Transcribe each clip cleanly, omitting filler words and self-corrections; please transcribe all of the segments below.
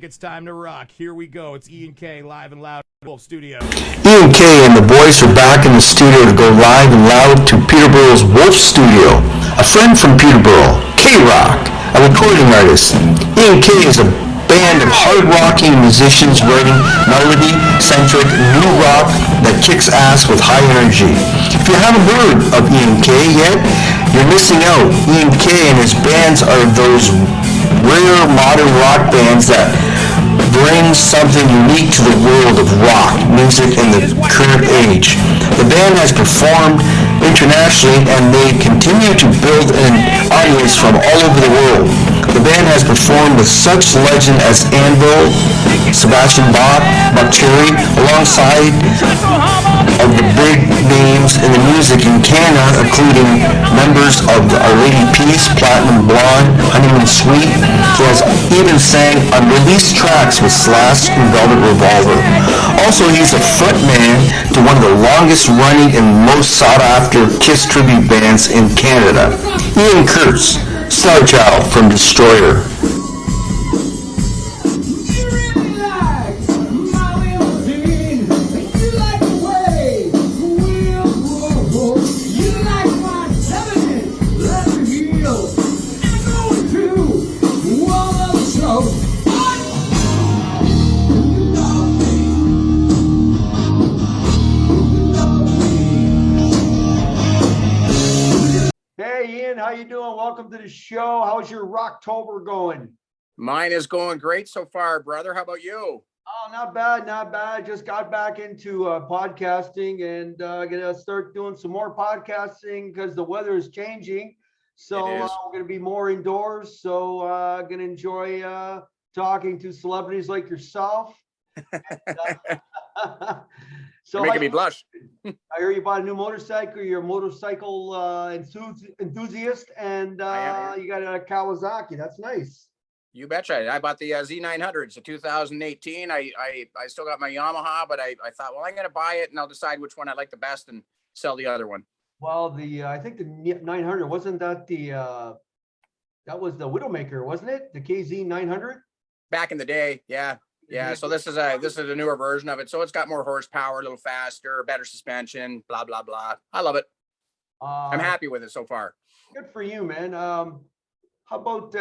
It's time to rock. Here we go. It's Ian K live and loud in Wolf Studio. Ian K and the boys are back in the studio to go live and loud to Peterborough's Wolf Studio. A friend from Peterborough, K-Rock, a recording artist. Ian K is a band of hard-rocking musicians writing melody-centric new rock that kicks ass with high energy. If you haven't heard of Ian K yet, you're missing out. Ian K and his bands are those rare modern rock bands that bring something unique to the world of rock music in the current age. The band has performed internationally and they continue to build an audience from all over the world. The band has performed with such legends as Anvil, Sebastian Bach, Buck Cherry, alongside of the big names in the music in Canada, including members of the Our Lady Peace, Platinum Blonde, Honeymoon Suite, who has even sang unreleased tracks with Slash and Velvet Revolver. Also, he's a frontman to one of the longest running and most sought after Kiss tribute bands in Canada, Ian Curtis, Star Child from Destroyer. How you doing? Welcome to the show. How's your Rocktober going? Mine is going great so far, brother. How about you? Oh, not bad, not bad. Just got back into podcasting and gonna start doing some more podcasting because the weather is changing. So we're gonna be more indoors. So gonna enjoy talking to celebrities like yourself. And, so you're making me blush. I hear you bought a new motorcycle. You're a motorcycle enthusiast, and you got a Kawasaki. That's nice. You betcha. I bought the Z900. It's a 2018. I still got my Yamaha, but I thought, well, I'm gonna buy it, and I'll decide which one I like the best and sell the other one. Well, I think the 900 wasn't that that was the Widowmaker, wasn't it? The KZ 900. Back in the day, yeah. Yeah, so this is a newer version of it. So it's got more horsepower, a little faster, better suspension, blah, blah, blah. I love it. I'm happy with it so far. Good for you, man. How about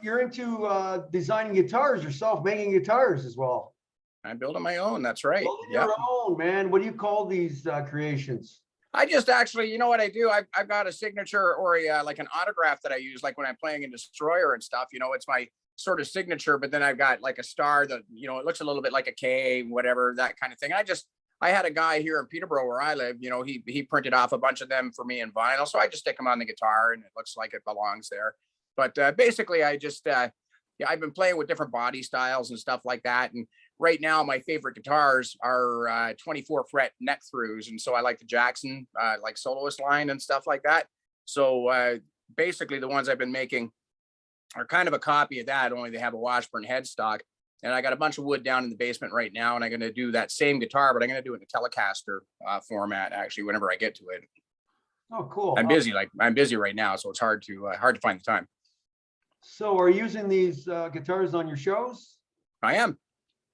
you're into designing guitars yourself, making guitars as well? I'm building my own. That's right. Building your own, man. What do you call these creations? I just actually, you know what I do? I've got a signature or like an autograph that I use, like when I'm playing in Destroyer and stuff. You know, it's my sort of signature, but then I've got like a star that, you know, it looks a little bit like a K, whatever, that kind of thing. I had a guy here in Peterborough where I live, you know, he printed off a bunch of them for me in vinyl. So I just stick them on the guitar and it looks like it belongs there. But basically I just, I've been playing with different body styles and stuff like that. And right now my favorite guitars are 24 fret neck throughs. And so I like the Jackson, like soloist line and stuff like that. So basically the ones I've been making are kind of a copy of that, only they have a Washburn headstock. And I got a bunch of wood down in the basement right now, and I'm going to do that same guitar, but I'm going to do it in a Telecaster format, actually, whenever I get to it. Oh, cool. I'm busy right now, so it's hard to find the time. So are you using these guitars on your shows? I am.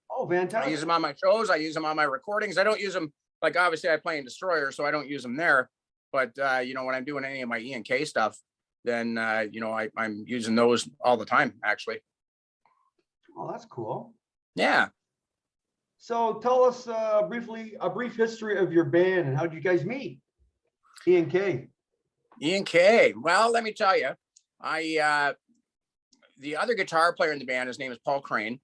Oh, fantastic. I use them on my shows. I use them on my recordings. I don't use them, like, obviously I play in Destroyer, so I don't use them there. But, you know, when I'm doing any of my Ian K stuff, then, you know, I'm using those all the time, actually. Oh, that's cool. Yeah. So tell us briefly a brief history of your band and how did you guys meet? Ian K. Ian K. Well, let me tell you, the other guitar player in the band, his name is Paul Crane.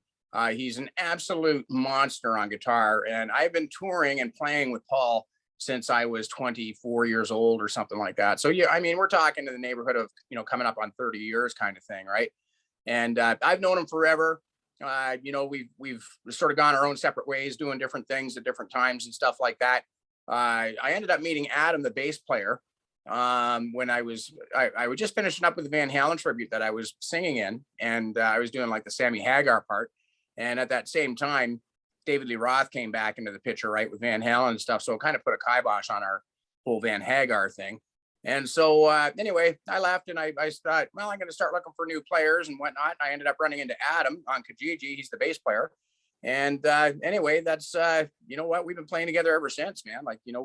He's an absolute monster on guitar, and I've been touring and playing with Paul since I was 24 years old or something like that. So yeah, I mean, we're talking to the neighborhood of, you know, coming up on 30 years kind of thing, right? And I've known him forever. You know, we've sort of gone our own separate ways, doing different things at different times and stuff like that. I ended up meeting Adam, the bass player, when I was just finishing up with the Van Halen tribute that I was singing in, and I was doing like the Sammy Hagar part. And at that same time, David Lee Roth came back into the picture, right, with Van Halen and stuff. So it kind of put a kibosh on our whole Van Hagar thing. And so anyway, I left and I thought, well, I'm going to start looking for new players and whatnot. I ended up running into Adam on Kijiji. He's the bass player. And anyway, that's, you know what, we've been playing together ever since, man. Like, you know,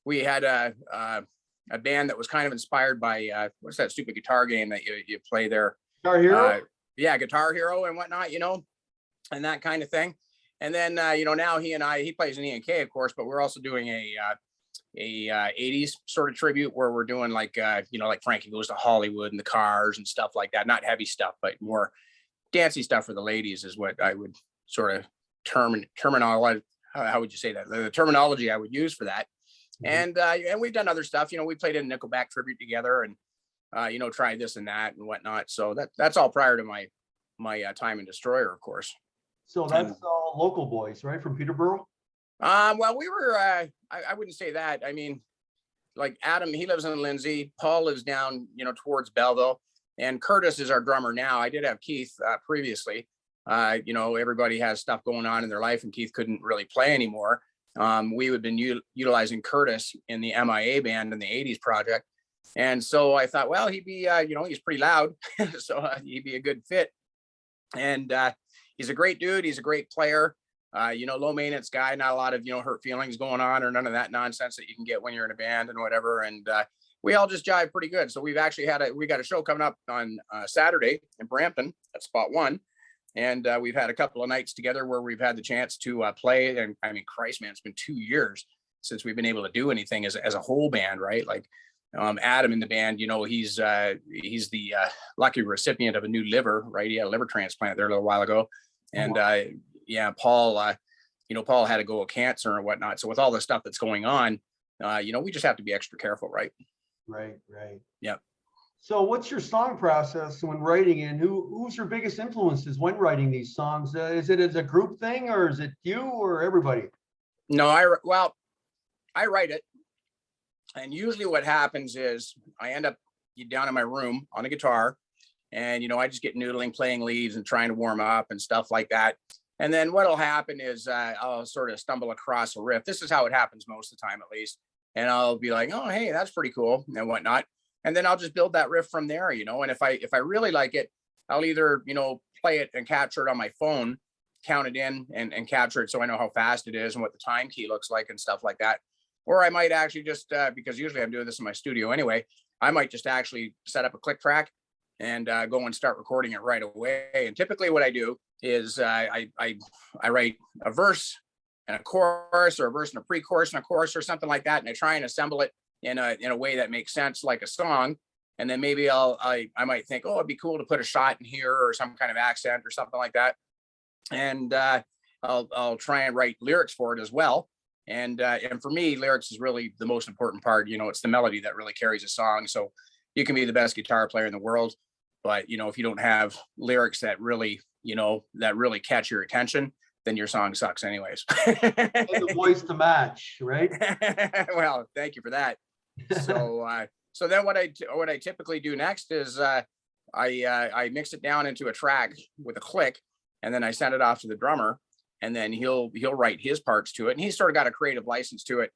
we had a band that was kind of inspired by, what's that stupid guitar game that you play there? Guitar Hero? Yeah, Guitar Hero and whatnot, you know, and that kind of thing. And then, you know, now he plays in E&K, of course, but we're also doing a 80s sort of tribute where we're doing like you know, like Frankie Goes to Hollywood and the Cars and stuff like that. Not heavy stuff, but more dancey stuff for the ladies is what I would sort of terminology. How would you say that? The terminology I would use for that. And we've done other stuff. You know, we played in Nickelback tribute together and you know, tried this and that and whatnot. So that's all prior to my time in Destroyer, of course. So that's all local boys, right, from Peterborough? Well, we were, I wouldn't say that. I mean, like Adam, he lives in Lindsay. Paul lives down, you know, towards Belleville, and Curtis is our drummer now. I did have Keith previously. You know, everybody has stuff going on in their life and Keith couldn't really play anymore. We had been utilizing Curtis in the MIA band in the 80s project. And so I thought, well, he'd be, you know, he's pretty loud. So he'd be a good fit. And he's a great dude. He's a great player. You know, low maintenance guy, not a lot of, you know, hurt feelings going on or none of that nonsense that you can get when you're in a band and whatever. And we all just jive pretty good. So we've actually we got a show coming up on Saturday in Brampton at Spot One. And we've had a couple of nights together where we've had the chance to play. And I mean, Christ, man, it's been 2 years since we've been able to do anything as a whole band, right? Like Adam in the band, you know, he's the lucky recipient of a new liver, right? He had a liver transplant there a little while ago. And yeah, Paul, you know, Paul had to go with cancer and whatnot. So with all the stuff that's going on, you know, we just have to be extra careful, right? Right. Yeah. So what's your song process when writing, and who's your biggest influences when writing these songs? Is it as a group thing, or is it you or everybody? No, I write it. And usually what happens is I end up down in my room on a guitar and, you know, I just get noodling, playing leads and trying to warm up and stuff like that. And then what'll happen is I'll sort of stumble across a riff. This is how it happens most of the time, at least. And I'll be like, oh, hey, that's pretty cool and whatnot. And then I'll just build that riff from there, you know. And if I really like it, I'll either, you know, play it and capture it on my phone, count it in and capture it so I know how fast it is and what the time key looks like and stuff like that. Or I might actually just, because usually I'm doing this in my studio anyway, I might just actually set up a click track and go and start recording it right away. And typically what I do is I write a verse and a chorus, or a verse and a pre-chorus and a chorus or something like that. And I try and assemble it in a way that makes sense, like a song. And then maybe I might think, oh, it'd be cool to put a shot in here or some kind of accent or something like that. And I'll try and write lyrics for it as well. And for me, lyrics is really the most important part. You know, it's the melody that really carries a song. So you can be the best guitar player in the world, but, you know, if you don't have lyrics that really, you know, that really catch your attention, then your song sucks anyways. And the voice to match, right? Well, thank you for that. So then what I typically do next is I mix it down into a track with a click, and then I send it off to the drummer, and then he'll write his parts to it, and he's sort of got a creative license to it,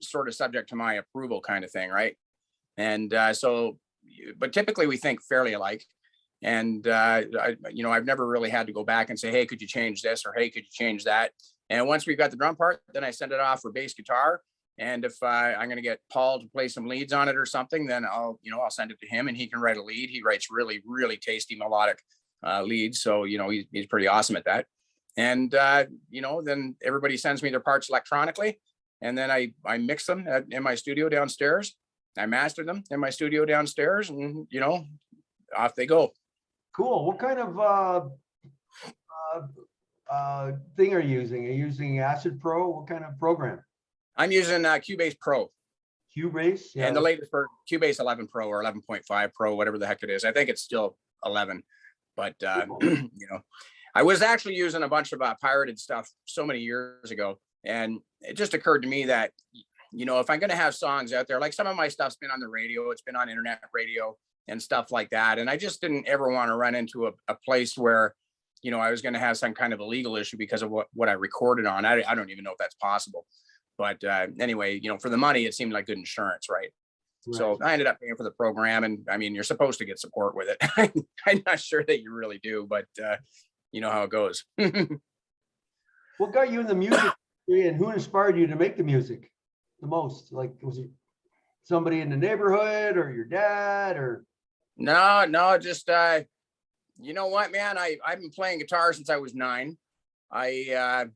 sort of subject to my approval kind of thing, right? And but typically we think fairly alike. And you know, I've never really had to go back and say, hey, could you change this, or hey, could you change that? And once we've got the drum part, then I send it off for bass guitar. And if I'm going to get Paul to play some leads on it or something, then I'll send it to him and he can write a lead. He writes really, really tasty melodic leads. So, you know, he's pretty awesome at that. And, you know, then everybody sends me their parts electronically. And then I mix them in my studio downstairs. I master them in my studio downstairs, and, you know, off they go. Cool. What kind of thing are you using? Are you using Acid Pro? What kind of program? I'm using Cubase Pro. Cubase? Yeah. And the latest for Cubase 11 Pro or 11.5 Pro, whatever the heck it is. I think it's still 11. But, you know, I was actually using a bunch of pirated stuff so many years ago. And it just occurred to me that, you know, if I'm going to have songs out there, like some of my stuff's been on the radio, it's been on internet radio and stuff like that. And I just didn't ever want to run into a place where, you know, I was going to have some kind of a legal issue because of what I recorded on. I don't even know if that's possible. But anyway, you know, for the money, it seemed like good insurance, right? So I ended up paying for the program, and I mean, you're supposed to get support with it. I'm not sure that you really do, but you know how it goes. What got you in the music industry, and who inspired you to make the music the most? Like, was it somebody in the neighborhood or your dad or? No, just you know what, man, I've been playing guitar since I was 9. I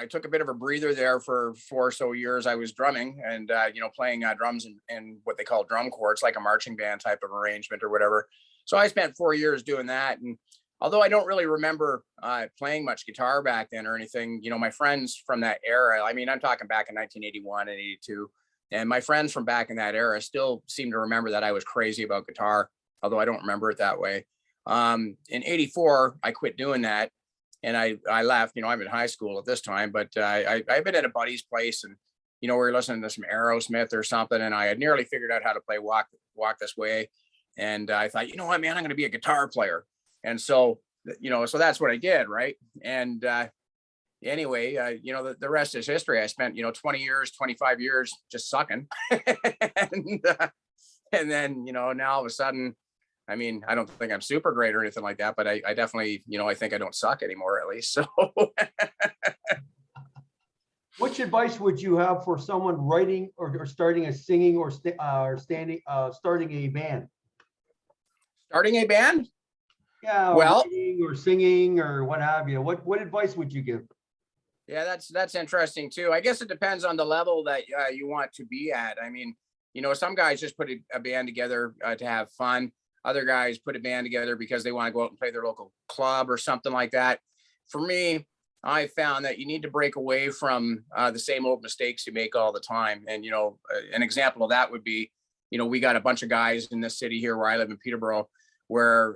took a bit of a breather there for 4 or so years. I was drumming and you know, playing drums and what they call drum corps, like a marching band type of arrangement or whatever. So I spent 4 years doing that, and although I don't really remember playing much guitar back then or anything, you know, my friends from that era, I mean, I'm talking back in 1981 and 82, and my friends from back in that era still seem to remember that I was crazy about guitar, although I don't remember it that way. In 84, I quit doing that, and I left. You know, I'm in high school at this time, but I've been at a buddy's place, and you know, we were listening to some Aerosmith or something, and I had nearly figured out how to play Walk This Way, and I thought, you know what, man, I'm going to be a guitar player. And so, you know, so that's what I did, right? And anyway, you know, the rest is history. I spent, you know, 20 years, 25 years just sucking, and then, you know, now all of a sudden, I mean, I don't think I'm super great or anything like that, but I definitely, you know, I think I don't suck anymore, at least. So Which advice would you have for someone writing or starting a singing or starting a band? Starting a band? Yeah, Well, writing or singing or what have you. What advice would you give? yeah, that's interesting too. I guess it depends on the level that you want to be at. I mean, you know, some guys just put a band together to have fun. Other guys put a band together because they want to go out and play their local club or something like that. For me, I found that you need to break away from the same old mistakes you make all the time. And, you know, an example of that would be, you know, we got a bunch of guys in this city here where I live in Peterborough, where,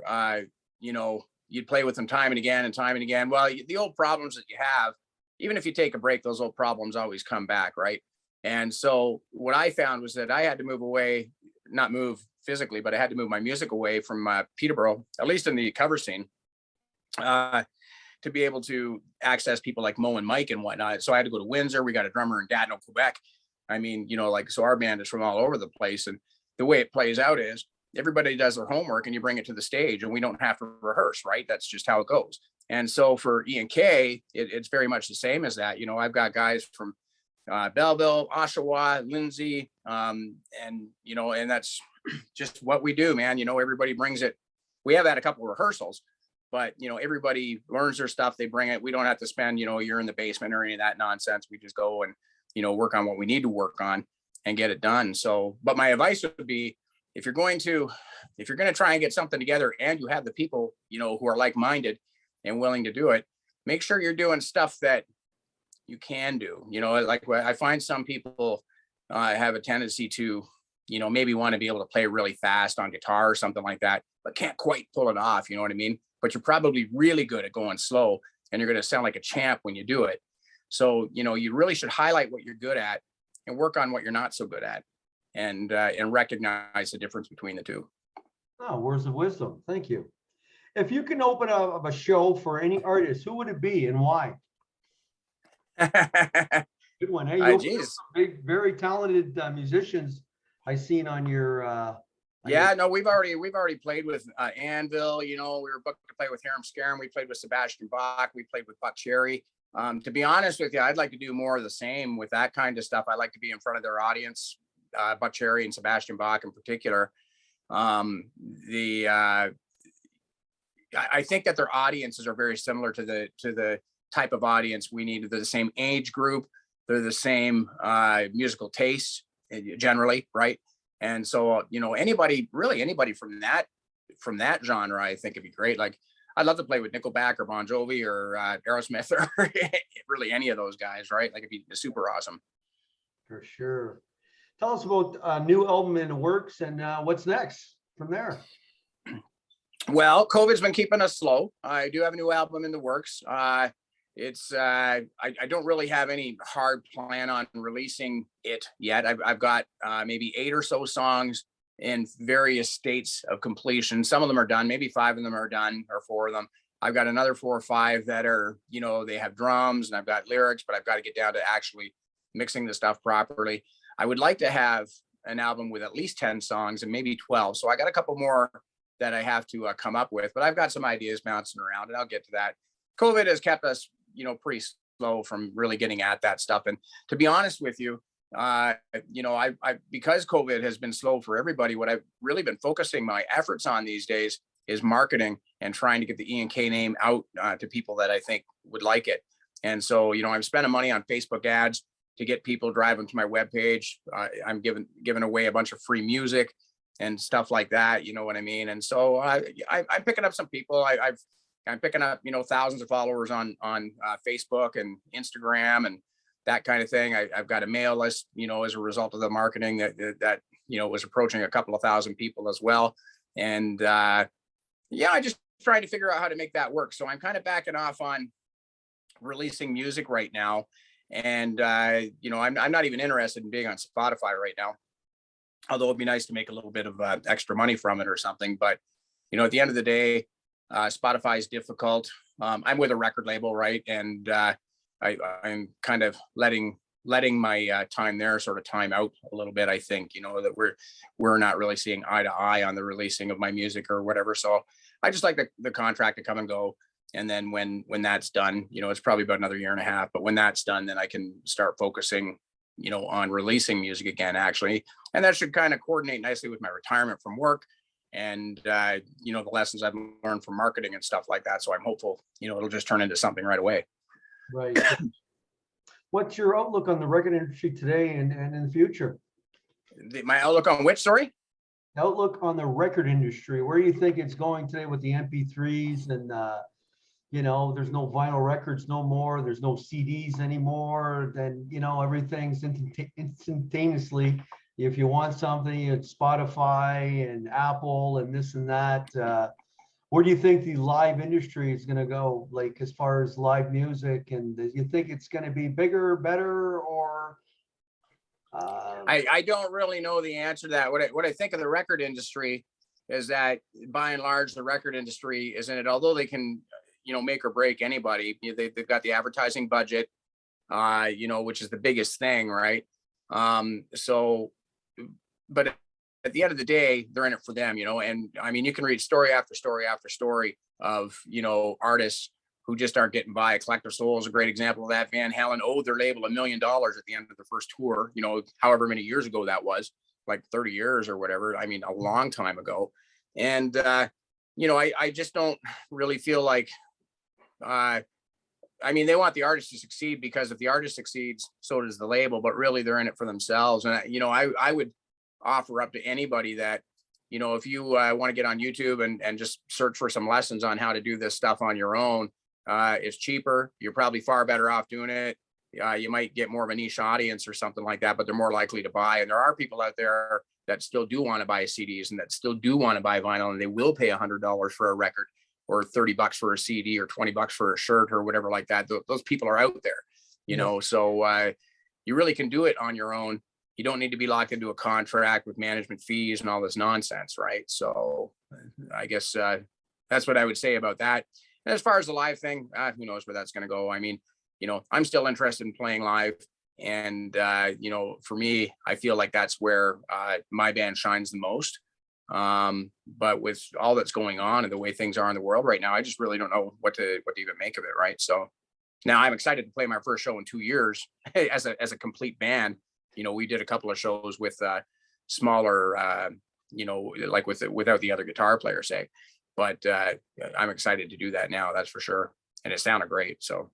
you know, you'd play with them time and again and time and again. Well, the old problems that you have, even if you take a break, those old problems always come back, right? And so what I found was that I had to move away, not move physically, but I had to move my music away from Peterborough, at least in the cover scene, to be able to access people like Mo and Mike and whatnot. So I had to go to Windsor. We got a drummer in Gatineau, Quebec. I mean, you know, like, so our band is from all over the place. And the way it plays out is everybody does their homework and you bring it to the stage and we don't have to rehearse, right? That's just how it goes. And so for E&K, it's very much the same as that. You know, I've got guys from Belleville, Oshawa, Lindsay, and, you know, and that's just what we do, man. You know, everybody brings it. We have had a couple of rehearsals, but, you know, everybody learns their stuff. They bring it. We don't have to spend, you know, a year in the basement or any of that nonsense. We just go and, you know, work on what we need to work on and get it done. So, but my advice would be, if you're going to try and get something together and you have the people, you know, who are like-minded and willing to do it, make sure you're doing stuff that you can do. You know, like I find some people have a tendency to, you know, maybe want to be able to play really fast on guitar or something like that, but can't quite pull it off. You know what I mean? But you're probably really good at going slow and you're going to sound like a champ when you do it. So, you know, you really should highlight what you're good at and work on what you're not so good at, and recognize the difference between the two. Oh, words of wisdom. Thank you. If you can open up a show for any artist, who would it be and why? Good one. Hey, you Geez. some big, very talented musicians I seen on your. Yeah, no, we've already played with Anvil. You know, we were booked to play with Hiram Scarum. We played with Sebastian Bach. We played with Buck Cherry. To be honest with you, I'd like to do more of the same with that kind of stuff. I like to be in front of their audience, Buck Cherry and Sebastian Bach in particular. I think that their audiences are very similar to the type of audience we need. They're the same age group. They're the same musical tastes generally, right? And so, you know, anybody from that genre, I think it'd be great. Like, I'd love to play with Nickelback or Bon Jovi or Aerosmith or really any of those guys, right? Like, it'd be super awesome. For sure. Tell us about a new album in the works and what's next from there. Well, COVID's been keeping us slow. I do have a new album in the works. I don't really have any hard plan on releasing it yet. I've got maybe 8 or so songs in various states of completion. Some of them are done, maybe 5 of them are done, or 4 of them. I've got another 4 or 5 that are, you know, they have drums and I've got lyrics, but I've got to get down to actually mixing the stuff properly. I would like to have an album with at least 10 songs and maybe 12. So I got a couple more that I have to come up with, but I've got some ideas bouncing around, and I'll get to that. COVID has kept us, pretty slow from really getting at that stuff. And to be honest with you, I because COVID has been slow for everybody, what I've really been focusing my efforts on these days is marketing and trying to get the E&K name out to people that I think would like it. And so, I'm spending money on Facebook ads to get people driving to my webpage. I'm giving away a bunch of free music and stuff like that. You know what I mean? And so I'm picking up some people. I'm picking up, thousands of followers on Facebook and Instagram and that kind of thing. I've got a mail list, as a result of the marketing that was approaching a couple of thousand people as well. And I just trying to figure out how to make that work. So I'm kind of backing off on releasing music right now. And, I'm not even interested in being on Spotify right now, although it'd be nice to make a little bit of extra money from it or something. But, at the end of the day, Spotify is difficult. I'm with a record label, right? And I'm kind of letting my time there sort of time out a little bit. I think, that we're not really seeing eye to eye on the releasing of my music or whatever. So I just like the contract to come and go. And then when that's done, it's probably about another year and a half, but when that's done, then I can start focusing, on releasing music again, actually. And that should kind of coordinate nicely with my retirement from work and, the lessons I've learned from marketing and stuff like that. So I'm hopeful, it'll just turn into something right away. Right. What's your outlook on the record industry today and in the future? My outlook on which, sorry? Outlook on the record industry. Where do you think it's going today with the MP3s and, there's no vinyl records no more. There's no CDs anymore. Then, everything's instantaneously. If you want something, it's Spotify and Apple and this and that. Where do you think the live industry is going to go, like as far as live music? And do you think it's going to be bigger, better, or? I don't really know the answer to that. What I think of the record industry is that by and large, the record industry is in it, although they can, make or break anybody. They've got the advertising budget, which is the biggest thing, right? But at the end of the day, they're in it for them, and I mean, you can read story after story after story of, artists who just aren't getting by. Collective Soul is a great example of that. Van Halen owed their label $1 million at the end of the first tour, however many years ago that was, like 30 years or whatever. I mean, a long time ago. And, I just don't really feel like, they want the artist to succeed, because if the artist succeeds, so does the label, but really they're in it for themselves. And, I would offer up to anybody that, if you want to get on YouTube and just search for some lessons on how to do this stuff on your own, it's cheaper. You're probably far better off doing it. You might get more of a niche audience or something like that, but they're more likely to buy. And there are people out there that still do want to buy CDs and that still do want to buy vinyl, and they will pay $100 for a record, or $30 for a CD, or $20 for a shirt, or whatever like that. Those people are out there, so you really can do it on your own. You don't need to be locked into a contract with management fees and all this nonsense, right? So I guess that's what I would say about that. And as far as the live thing, who knows where that's going to go? I mean, I'm still interested in playing live. And, for me, I feel like that's where my band shines the most. But with all that's going on and the way things are in the world right now, I just really don't know what to even make of it, right? So now I'm excited to play my first show in 2 years as a complete band. We did a couple of shows with smaller, like without the other guitar player, say. But I'm excited to do that now, that's for sure. And it sounded great. So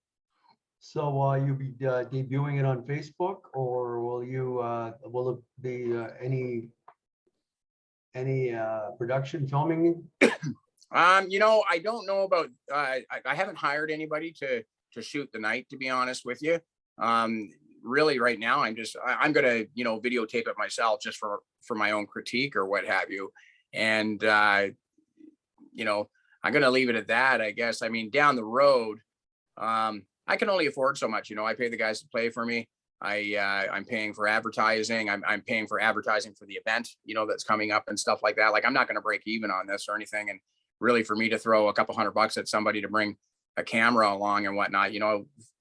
you'll be debuting it on Facebook, or will it be any production filming? I don't know about. I haven't hired anybody to shoot the night, to be honest with you. Really, right now, I'm gonna videotape it myself, just for my own critique or what have you. And I'm gonna leave it at that, I guess. I mean, down the road, I can only afford so much. I pay the guys to play for me. I'm paying for advertising. I'm paying for advertising for the event, that's coming up and stuff like that. Like, I'm not going to break even on this or anything. And really, for me to throw a couple $100 at somebody to bring a camera along and whatnot,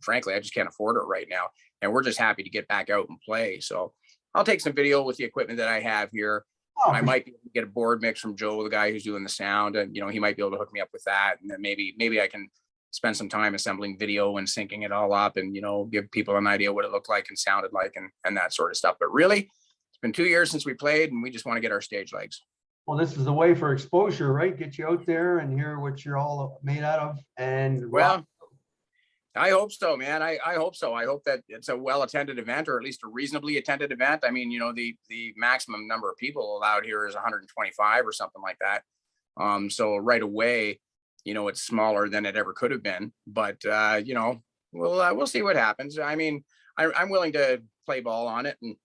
frankly, I just can't afford it right now. And we're just happy to get back out and play. So I'll take some video with the equipment that I have here. Oh, I for might be able to get a board mix from Joe, the guy who's doing the sound, and he might be able to hook me up with that. And then maybe I can spend some time assembling video and syncing it all up, and give people an idea what it looked like and sounded like, and that sort of stuff. But really, it's been 2 years since we played, and we just want to get our stage legs. Well, this is the way for exposure, right? Get you out there and hear what you're all made out of. And Well, I hope so, man. I hope so. I hope that it's a well-attended event, or at least a reasonably attended event. I mean, the maximum number of people allowed here is 125 or something like that. So right away, it's smaller than it ever could have been. But we'll see what happens. I mean, I'm willing to play ball on it, and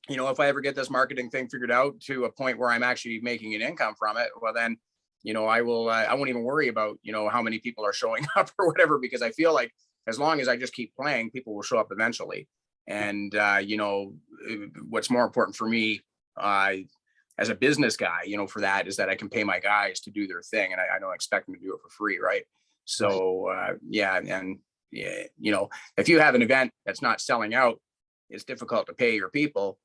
if I ever get this marketing thing figured out to a point where I'm actually making an income from it, well then, I won't even worry about, how many people are showing up or whatever, because I feel like as long as I just keep playing, people will show up eventually. And, what's more important for me, as a business guy, for that is that I can pay my guys to do their thing, and I don't expect them to do it for free. Right. So, yeah. And, yeah, if you have an event that's not selling out, it's difficult to pay your people.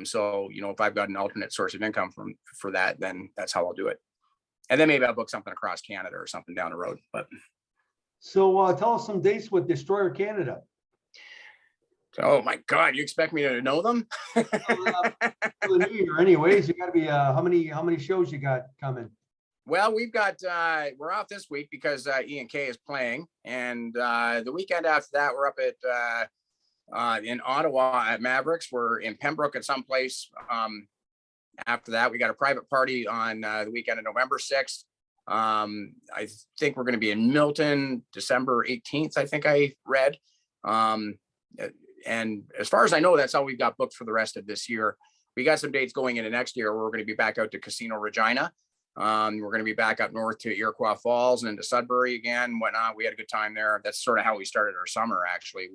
So, if I've got an alternate source of income for that, then that's how I'll do it. And then maybe I'll book something across Canada or something down the road. But so tell us some dates with Destroyer Canada. oh my God, you expect me to know them? For the new year, anyways, you got to be how many shows you got coming? Well, we're off this week because Ian K is playing, and the weekend after that, we're up at in Ottawa at Mavericks. We're in Pembroke at some place. After that, we got a private party on the weekend of November 6th. I think we're going to be in Milton December 18th, I think I read. And as far as I know, that's all we've got booked for the rest of this year. We got some dates going into next year where we're going to be back out to Casino Regina. We're going to be back up north to Iroquois Falls and into Sudbury again and whatnot. We had a good time there. That's sort of how we started our summer, actually.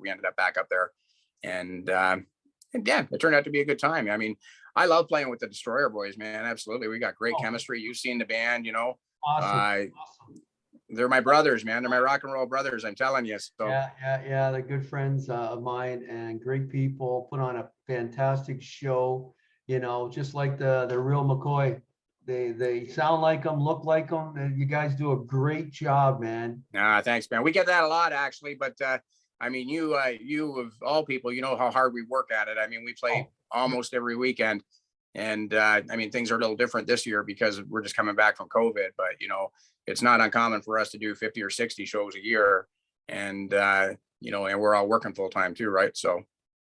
We ended up back up there. And yeah, it turned out to be a good time. I mean, I love playing with the Destroyer boys, man. Absolutely. We got great chemistry. You've seen the band, Awesome. They're my brothers, man. They're my rock and roll brothers. I'm telling you. So Yeah. They're good friends of mine and great people. Put on a fantastic show. Just like the real McCoy. They sound like them, look like them. You guys do a great job, man. Thanks, man. We get that a lot, actually. But I mean, you of all people, how hard we work at it. I mean, we play almost every weekend. And I mean, things are a little different this year because we're just coming back from COVID, but it's not uncommon for us to do 50 or 60 shows a year. And, and we're all working full time too. Right. So,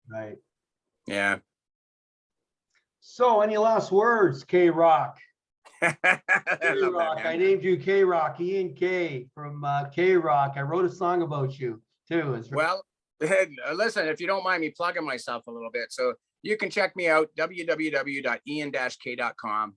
right. Yeah. So any last words, K-Rock? K-Rock, I named you K-Rock, Ian K from K-Rock. I wrote a song about you too. Well, listen, if you don't mind me plugging myself a little bit. So you can check me out, www.ian-k.com.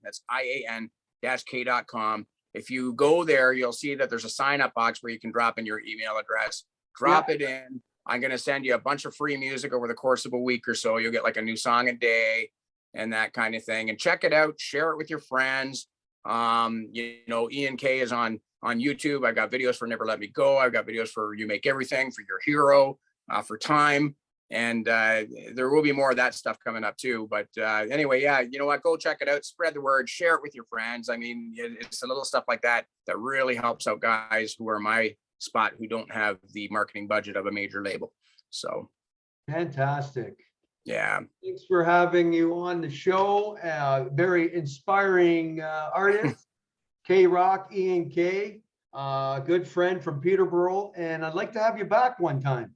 That's IAN-k.com. If you go there, you'll see that there's a sign-up box where you can drop in your email address. Drop it in. I'm going to send you a bunch of free music over the course of a week or so. You'll get like a new song a day and that kind of thing. And check it out. Share it with your friends. Ian K is on YouTube. I've got videos for Never Let Me Go. I've got videos for You Make Everything, for Your Hero, for Time. And there will be more of that stuff coming up too. But anyway, yeah, you know what? Go check it out. Spread the word. Share it with your friends. I mean, it's a little stuff like that that really helps out guys who are my spot who don't have the marketing budget of a major label. So fantastic. Yeah. Thanks for having you on the show. Very inspiring artist, K-Rock, Ian K, good friend from Peterborough. And I'd like to have you back one time.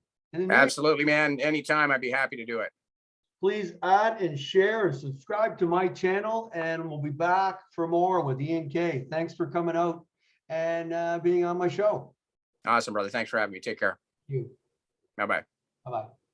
Absolutely, man. Anytime, I'd be happy to do it. Please add and share and subscribe to my channel, and we'll be back for more with Ian K. Thanks for coming out and being on my show. Awesome, brother. Thanks for having me. Take care. Thank you. Bye-bye. Bye-bye.